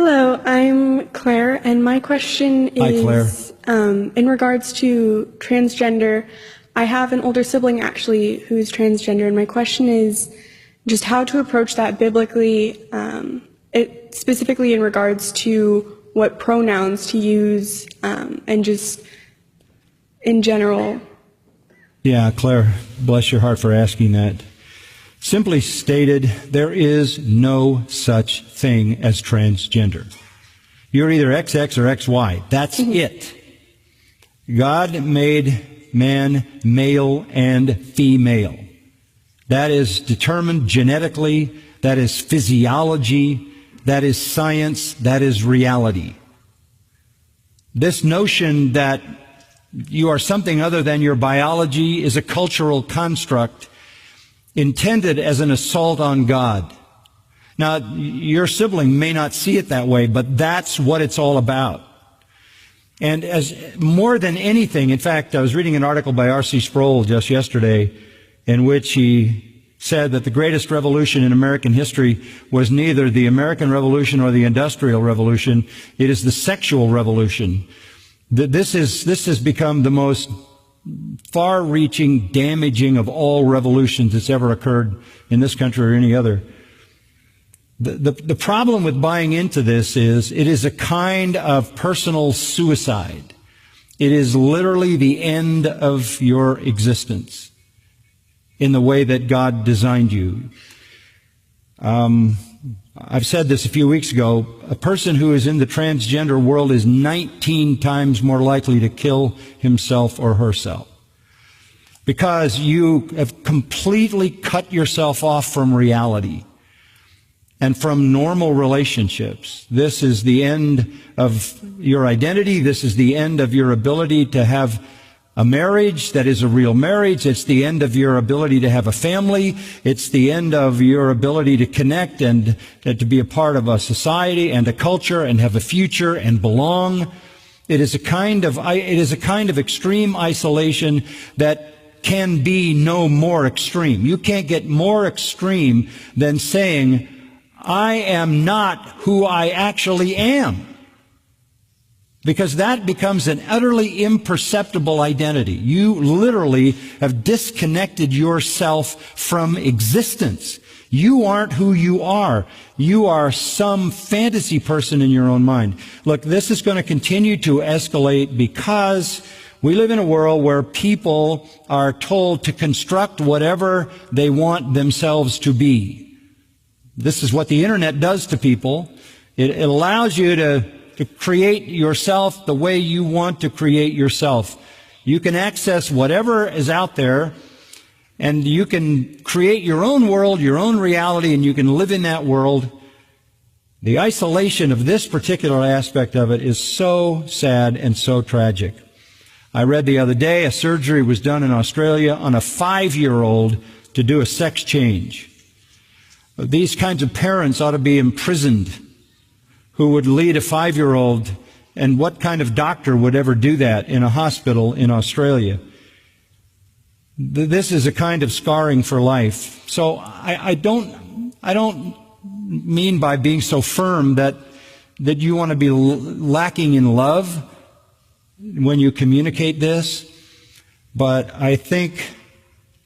Hello, I'm Claire, and my question is, Hi, Claire. In regards to transgender. I have an older sibling actually who's transgender, and my question is just how to approach that biblically, specifically in regards to what pronouns to use, and just in general. Yeah, Claire, bless your heart for asking that. Simply stated, there is no such thing as transgender. You're either XX or XY. That's it. God made man male and female. That is determined genetically. That is physiology. That is science. That is reality. This notion that you are something other than your biology is a cultural construct intended as an assault on God. Now, your sibling may not see it that way, but that's what it's all about. And as more than anything, in fact, I was reading an article by R.C. Sproul just yesterday in which he said that the greatest revolution in American history was neither the American Revolution or the Industrial Revolution. It is the sexual revolution. This has become the most far-reaching, damaging of all revolutions that's ever occurred in this country or any other. The problem with buying into this is it is a kind of personal suicide. It is literally the end of your existence in the way that God designed you. I've said this a few weeks ago. A person who is in the transgender world is 19 times more likely to kill himself or herself because you have completely cut yourself off from reality and from normal relationships. This is the end of your identity. This is the end of your ability to have a marriage that is a real marriage. It's the end of your ability to have a family. It's the end of your ability to connect and to be a part of a society and a culture and have a future and belong. It is a kind of extreme isolation that can be no more extreme. You can't get more extreme than saying, I am not who I actually am. Because that becomes an utterly imperceptible identity. You literally have disconnected yourself from existence. You aren't who you are. You are some fantasy person in your own mind. Look, this is going to continue to escalate because we live in a world where people are told to construct whatever they want themselves to be. This is what the internet does to people. It allows you to create yourself the way you want to create yourself. You can access whatever is out there, and you can create your own world, your own reality, and you can live in that world. The isolation of this particular aspect of it is so sad and so tragic. I read the other day a surgery was done in Australia on a 5-year-old to do a sex change. These kinds of parents ought to be imprisoned, who would lead a 5-year-old, and what kind of doctor would ever do that in a hospital in Australia? This is a kind of scarring for life. So I don't mean by being so firm that you want to be lacking in love when you communicate this, but I think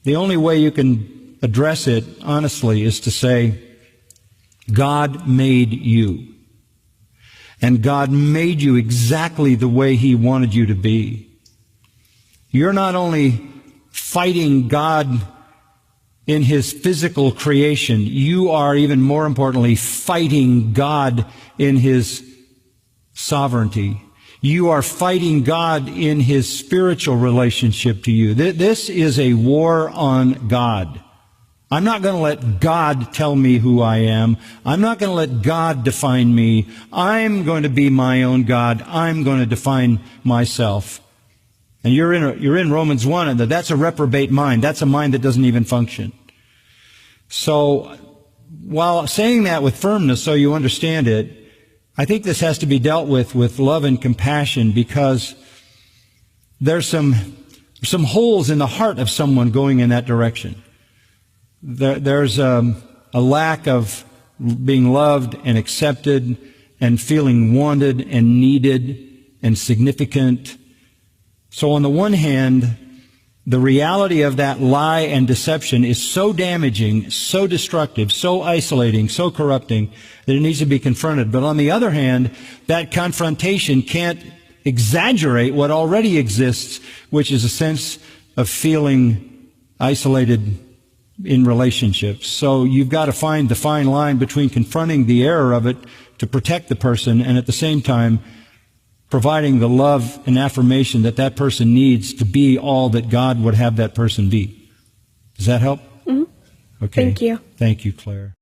the only way you can address it honestly is to say, God made you. And God made you exactly the way He wanted you to be. You're not only fighting God in His physical creation, you are even more importantly fighting God in His sovereignty. You are fighting God in His spiritual relationship to you. This is a war on God. I'm not going to let God tell me who I am. I'm not going to let God define me. I'm going to be my own God. I'm going to define myself. And you're in Romans 1, and that's a reprobate mind. That's a mind that doesn't even function. So, while saying that with firmness so you understand it, I think this has to be dealt with love and compassion, because there's some holes in the heart of someone going in that direction. There's a lack of being loved and accepted and feeling wanted and needed and significant. So on the one hand, the reality of that lie and deception is so damaging, so destructive, so isolating, so corrupting that it needs to be confronted. But on the other hand, that confrontation can't exaggerate what already exists, which is a sense of feeling isolated in relationships. So you've got to find the fine line between confronting the error of it to protect the person and at the same time providing the love and affirmation that that person needs to be all that God would have that person be. Does that help? Mm-hmm. Okay. Thank you. Thank you, Claire.